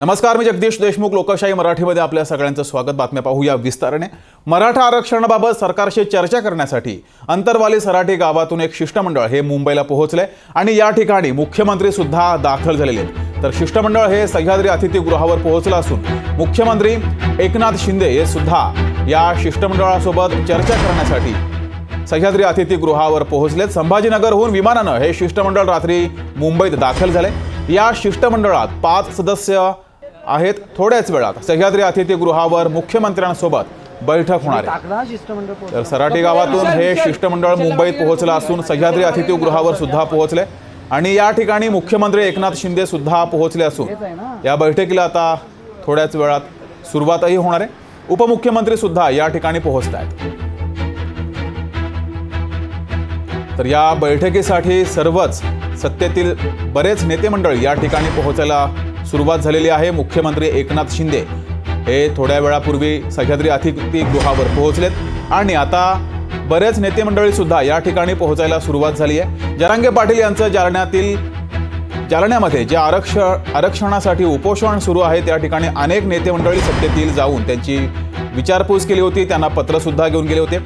नमस्कार, मी जगदीश देशमुख. लोकशाही मराठीमध्ये आपल्या सगळ्यांचं स्वागत. बातम्या पाहूया विस्ताराने. मराठा आरक्षणाबाबत सरकारशी चर्चा करण्यासाठी अंतरवाली सराटी गावातून एक शिष्टमंडळ हे मुंबईला पोहोचले आणि या ठिकाणी मुख्यमंत्री सुद्धा दाखल झालेले आहेत. तर शिष्टमंडळ हे सह्याद्री अतिथीगृहावर पोहोचलं असून मुख्यमंत्री एकनाथ शिंदे हे सुद्धा या शिष्टमंडळासोबत चर्चा करण्यासाठी सह्याद्री अतिथीगृहावर पोहोचलेत. संभाजीनगरहून विमानानं हे शिष्टमंडळ रात्री मुंबईत दाखल झाले. या शिष्टमंडळात 5 सदस्य आहेत. थोड्याच वेळात सह्याद्री अतिथीगृहावर मुख्यमंत्र्यांसोबत बैठक होणार आहे. तर सराटी गावातून हे शिष्टमंडळ मुंबईत पोहोचलं असून सह्याद्री अतिथीगृहावर सुद्धा पोहोचले आणि या ठिकाणी मुख्यमंत्री एकनाथ शिंदे सुद्धा पोहोचले असून या बैठकीला आता थोड्याच वेळात सुरुवातही होणार आहे. उपमुख्यमंत्री सुद्धा या ठिकाणी पोहोचत आहेत. तर या बैठकीसाठी सर्वच सत्तेतील बरेच नेते मंडळी या ठिकाणी पोहोचायला सुरुवात झालेली आहे. मुख्यमंत्री एकनाथ शिंदे हे थोड्या वेळापूर्वी सह्याद्री अतिथीगृहावर पोहोचलेत आणि आता बरेच नेते मंडळी सुद्धा या ठिकाणी पोहोचायला सुरुवात झाली आहे. जरांगे पाटील यांचं जालन्यामध्ये जे आरक्षणासाठी उपोषण सुरू आहे त्या ठिकाणी अनेक नेते मंडळी सत्तेतील जाऊन त्यांची विचारपूस केली होती. त्यांना पत्र सुद्धा घेऊन गेले होते.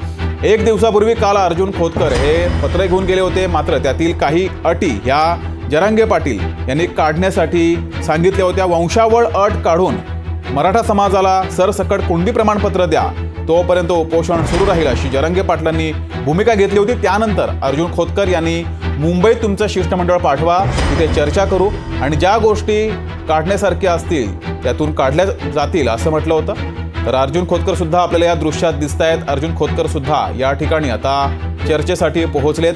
1 दिवसापूर्वी काल अर्जुन खोतकर हे पत्र घेऊन गेले होते. मात्र त्यातील काही अटी ह्या जरांगे पाटील यांनी काढण्यासाठी सांगितल्या होत्या. वंशावळ अट काढून मराठा समाजाला सरसकट कुणबी प्रमाणपत्र द्या, तोपर्यंत उपोषण सुरू राहील अशी जरांगे पाटलांनी भूमिका घेतली होती. त्यानंतर अर्जुन खोतकर यांनी मुंबईत तुमचं शिष्टमंडळ पाठवा, तिथे चर्चा करू आणि ज्या गोष्टी काढण्यासारख्या असतील त्यातून काढल्या जातील असं म्हटलं होतं. तर अर्जुन खोतकर सुद्धा आपल्याला या दृश्यात दिसत आहेत. अर्जुन खोतकर सुद्धा या ठिकाणी आता चर्चेसाठी पोहोचलेत.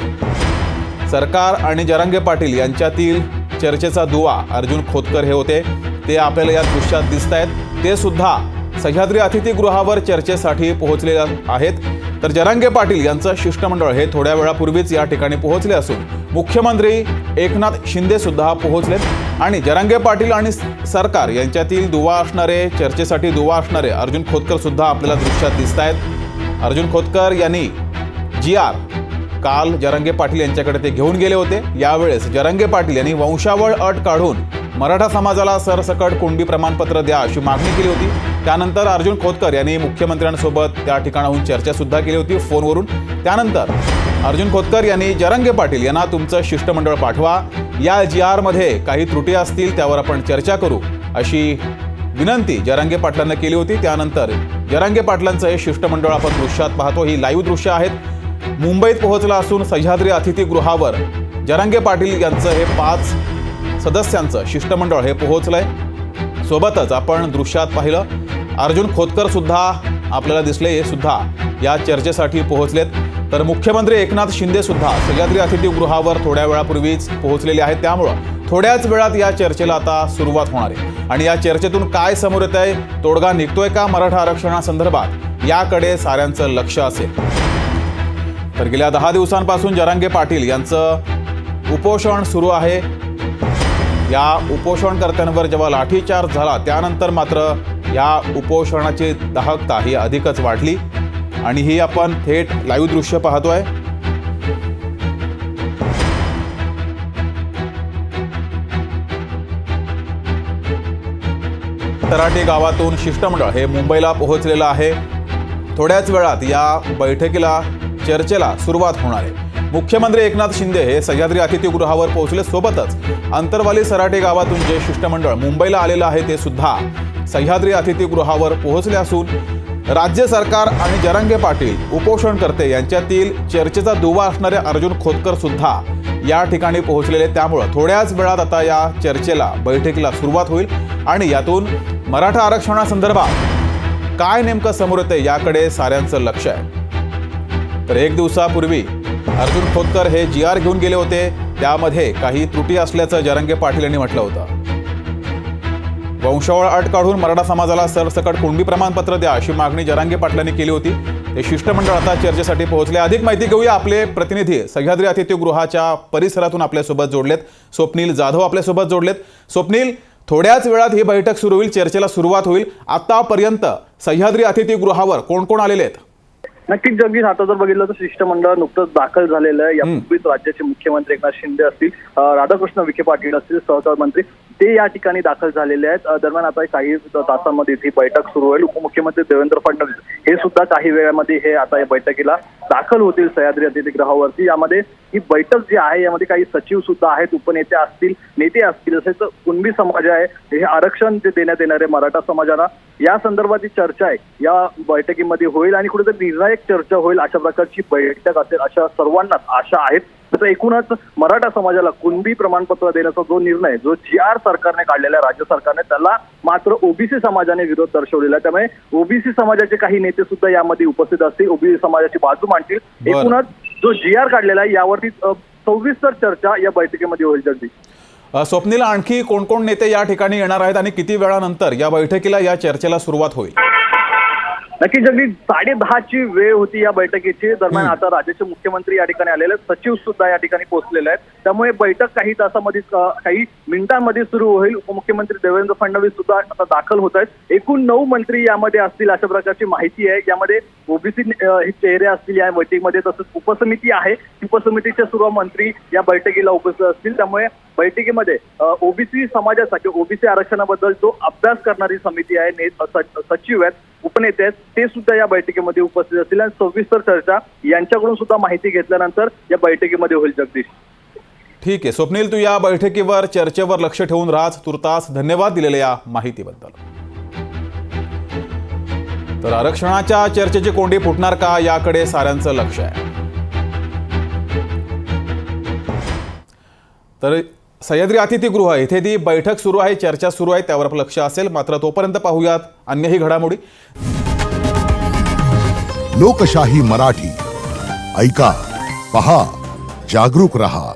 सरकार आणि जरांगे पाटील यांच्यातील चर्चेचा दुवा अर्जुन खोतकर हे होते, ते आपल्याला या दृश्यात दिसत आहेत. ते सुद्धा सह्याद्री अतिथीगृहावर चर्चेसाठी पोहोचलेले आहेत. तर जरांगे पाटील यांचं शिष्टमंडळ हे थोड्या वेळापूर्वीच या ठिकाणी पोहोचले असून मुख्यमंत्री एकनाथ शिंदे सुद्धा पोहोचलेत आणि जरांगे पाटील आणि सरकार यांच्यातील चर्चेसाठी दुवा असणारे अर्जुन खोतकर सुद्धा आपल्याला दृश्यात दिसत आहेत. अर्जुन खोतकर यांनी काल जरांगे पाटील यांच्याकडे ते घेऊन गेले होते. यावेळेस जरांगे पाटील यांनी वंशावळ अट काढून मराठा समाजाला सरसकट कुणबी प्रमाणपत्र द्या अशी मागणी केली होती. त्यानंतर अर्जुन खोतकर यांनी मुख्यमंत्र्यांसोबत त्या ठिकाणाहून चर्चा सुद्धा केली होती फोनवरून. त्यानंतर अर्जुन खोतकर यांनी जरांगे पाटील यांना तुमचं शिष्टमंडळ पाठवा, या मध्ये काही त्रुटी असतील त्यावर आपण चर्चा करू अशी विनंती जरांगे पाटलांना केली होती. त्यानंतर जरांगे पाटलांचं हे शिष्टमंडळ आपण दृश्यात पाहतो. ही लाईव्ह दृश्य आहेत. मुंबईत पोहोचला असून सह्याद्री अतिथीगृहावर जरांगे पाटील यांचं हे 5 सदस्यांचं शिष्टमंडळ हे पोहोचलंय. सोबतच आपण दृश्यात पाहिलं अर्जुन खोतकर सुद्धा आपल्याला दिसले, हे सुद्धा या चर्चेसाठी पोहोचलेत. तर मुख्यमंत्री एकनाथ शिंदे सुद्धा सह्याद्री अतिथीगृहावर थोड्या वेळापूर्वीच पोहोचलेले आहेत. त्यामुळं थोड्याच वेळात या चर्चेला आता सुरुवात होणार आहे आणि या चर्चेतून काय समोर येत आहे, तोडगा निघतोय का मराठा आरक्षणासंदर्भात, याकडे साऱ्यांचं लक्ष असेल. तर गेल्या 10 दिवसांपासून जरांगे पाटील यांचं उपोषण सुरू आहे. या उपोषणकर्त्यांवर जेव्हा लाठीचार्ज झाला त्यानंतर मात्र या उपोषणाची दाहकता ही अधिकच वाढली आणि ही आपण थेट लाईव्ह दृश्य पाहतोय. सराटी गावातून शिष्टमंडळ हे मुंबईला पोहोचलेलं आहे. थोड्याच वेळात या बैठकीला चर्चेला सुरुवात होणार आहे. मुख्यमंत्री एकनाथ शिंदे हे सह्याद्री अतिथीगृहावर पोहोचले. सोबतच अंतरवाली सराटी गावातून जे शिष्टमंडळ मुंबईला आलेलं आहे ते सुद्धा सह्याद्री अतिथीगृहावर पोहोचले असून राज्य सरकार आणि जरांगे पाटील उपोषणकर्ते यांच्यातील चर्चेचा दुवा असणारे अर्जुन खोतकर सुद्धा या ठिकाणी पोहोचलेले. त्यामुळं थोड्याच वेळात आता या चर्चेला बैठकीला सुरुवात होईल आणि यातून मराठा आरक्षणासंदर्भात काय नेमकं समोर येतं याकडे साऱ्यांचं लक्ष आहे. तर 1 दिवसापूर्वी अर्जुन खोतकर हे घेऊन गेले होते. त्यामध्ये काही त्रुटी असल्याचं जरांगे पाटील यांनी म्हटलं होतं. वंशावळ अट काढून मराठा समाजाला सरसकट कुणबी प्रमाणपत्र द्या अशी मागणी जरांगे पाटलांनी केली होती. हे शिष्टमंडळ आता चर्चेसाठी पोहोचले. अधिक माहिती घेऊया. आपले प्रतिनिधी सह्याद्री अतिथीगृहाच्या परिसरातून आपल्यासोबत जोडलेत. स्वप्नील जाधव आपल्यासोबत जोडलेत. स्वप्नील, थोड्याच वेळात ही बैठक सुरू होईल, चर्चेला सुरुवात होईल. आतापर्यंत सह्याद्री अतिथीगृहावर कोण कोण आलेले आहेत? नक्कीच जगदीश, आता जर बघितलं तर शिष्टमंडळ नुकतंच दाखल झालेलं आहे. यापूर्वीच राज्याचे मुख्यमंत्री एकनाथ शिंदे असतील, राधाकृष्ण विखे पाटील असतील, सहकार मंत्री ते या ठिकाणी दाखल झालेले आहेत. दरम्यान आता काही तासांमध्ये ही बैठक सुरू होईल. उपमुख्यमंत्री देवेंद्र फडणवीस हे सुद्धा काही वेळामध्ये हे आता या बैठकीला दाखल होतील सह्याद्री अतिथीगृहावरती. यामध्ये ही बैठक जी आहे यामध्ये काही सचिव सुद्धा आहेत, उपनेते असतील, नेते असतील, तसेच कुणबी समाज आहे, हे आरक्षण जे देण्यात येणार आहे मराठा समाजाला, या संदर्भाची चर्चा आहे या बैठकीमध्ये होईल आणि कुठेतरी निर्णायक चर्चा होईल अशा प्रकारची बैठक असेल अशा सर्वांनाच आशा आहेत. तर एकूणच मराठा समाजाला कुणबी प्रमाणपत्र देण्याचा जो निर्णय, जो GR सरकारने काढलेला आहे, राज्य सरकारने, त्याला मात्र ओबीसी समाजाने विरोध दर्शवलेला आहे. त्यामुळे ओबीसी समाजाचे काही नेते सुद्धा यामध्ये उपस्थित असतील, ओबीसी समाजाची बाजू मांडतील. एकूणच जो GR काढलेला आहे यावरती सविस्तर चर्चा या बैठकीमध्ये होईल. जगदीश, स्वप्नील, आणखी कोण कोण नेते या ठिकाणी येणार आहेत आणि किती वेळानंतर या बैठकीला, या चर्चेला सुरुवात होईल? नक्की जगदीश, 10:30ची वेळ होती या बैठकीची. दरम्यान आता राज्याचे मुख्यमंत्री या ठिकाणी आलेले आहेत, सचिव सुद्धा या ठिकाणी पोहोचलेले आहेत. त्यामुळे बैठक काही तासामध्ये, काही मिनिटांमध्ये सुरू होईल. उपमुख्यमंत्री देवेंद्र फडणवीस सुद्धा आता दाखल होत आहेत. एकूण 9 मंत्री यामध्ये असतील अशा प्रकारची माहिती आहे. यामध्ये ओबीसी चेहरे असतील या बैठकीमध्ये, तसंच उपसमिती आहे, उपसमितीचे सर्व मंत्री या बैठकीला उपस्थित असतील. त्यामुळे बैठकीमध्ये ओबीसी समाजासाठी, ओबीसी आरक्षणाबद्दल जो अभ्यास करणारी समिती आहे, सचिव आहेत, उपनेते आहेत, ते सुद्धा या बैठकीमध्ये उपस्थित असतील आणि सविस्तर चर्चा यांच्याकडून सुद्धा माहिती घेतल्यानंतर या बैठकीमध्ये होईल. जगदीश, ठीक आहे स्वप्नील, तू या बैठकीवर, चर्चेवर लक्ष ठेवून राहा. तुर्तास धन्यवाद दिलेल्या या माहितीबद्दल. तर आरक्षणाच्या चर्चेची कोंडी फुटणार का, याकडे साऱ्यांचं लक्ष आहे. तर सह्याद्री अतिथीगृह इथे ती बैठक सुरू आहे, चर्चा सुरू आहे, त्यावर आपलं लक्ष असेल. मात्र तोपर्यंत पाहूयात अन्यही घडामोडी. लोकशाही मराठी ऐका, पहा, जागरूक रहा.